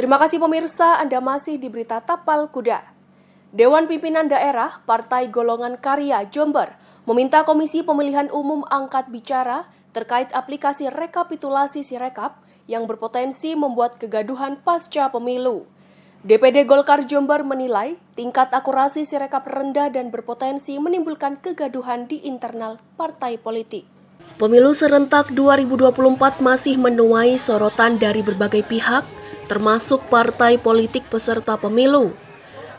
Terima kasih pemirsa, Anda masih di Berita Tapal Kuda. Dewan Pimpinan Daerah Partai Golongan Karya Jember meminta Komisi Pemilihan Umum angkat bicara terkait aplikasi rekapitulasi Sirekap yang berpotensi membuat kegaduhan pasca pemilu. DPD Golkar Jember menilai tingkat akurasi Sirekap rendah dan berpotensi menimbulkan kegaduhan di internal partai politik. Pemilu serentak 2024 masih menuai sorotan dari berbagai pihak, termasuk partai politik peserta pemilu.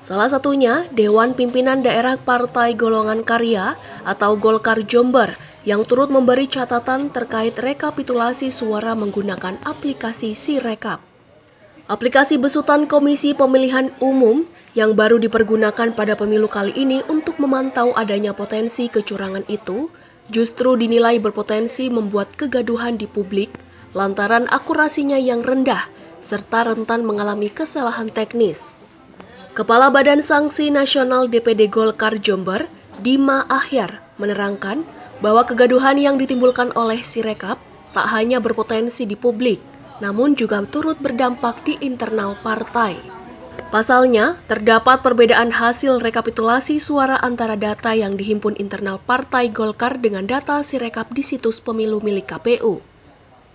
Salah satunya Dewan Pimpinan Daerah Partai Golongan Karya atau Golkar Jember yang turut memberi catatan terkait rekapitulasi suara menggunakan aplikasi Sirekap. Aplikasi besutan Komisi Pemilihan Umum yang baru dipergunakan pada pemilu kali ini untuk memantau adanya potensi kecurangan itu justru dinilai berpotensi membuat kegaduhan di publik lantaran akurasinya yang rendah serta rentan mengalami kesalahan teknis. Kepala Badan Sanksi Nasional DPD Golkar Jember, Dima Ahyar, menerangkan bahwa kegaduhan yang ditimbulkan oleh Sirekap tak hanya berpotensi di publik, namun juga turut berdampak di internal partai. Pasalnya, terdapat perbedaan hasil rekapitulasi suara antara data yang dihimpun internal Partai Golkar dengan data Sirekap di situs pemilu milik KPU.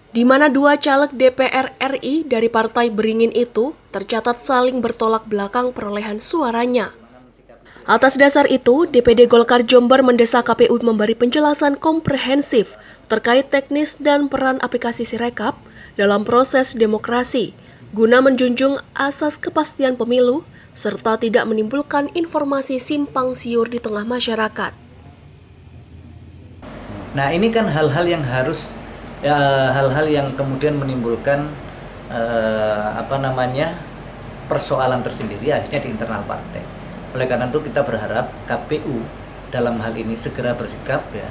Di mana dua caleg DPR RI dari Partai Beringin itu tercatat saling bertolak belakang perolehan suaranya. Atas dasar itu, DPD Golkar Jember mendesak KPU memberi penjelasan komprehensif terkait teknis dan peran aplikasi Sirekap dalam proses demokrasi, guna menjunjung asas kepastian pemilu serta tidak menimbulkan informasi simpang siur di tengah masyarakat. Nah, ini kan hal-hal yang kemudian menimbulkan persoalan tersendiri akhirnya di internal partai. Oleh karena itu kita berharap KPU dalam hal ini segera bersikap ya,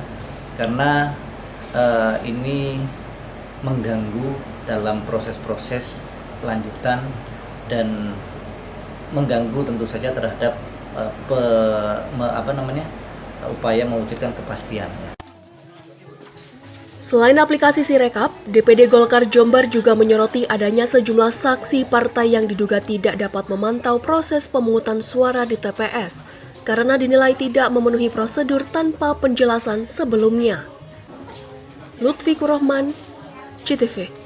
karena ini mengganggu dalam proses-proses lanjutan dan mengganggu tentu saja terhadap upaya mewujudkan kepastian. Selain aplikasi Sirekap, DPD Golkar Jember juga menyoroti adanya sejumlah saksi partai yang diduga tidak dapat memantau proses pemungutan suara di TPS karena dinilai tidak memenuhi prosedur tanpa penjelasan sebelumnya. Lutfi Kurohman, CTV.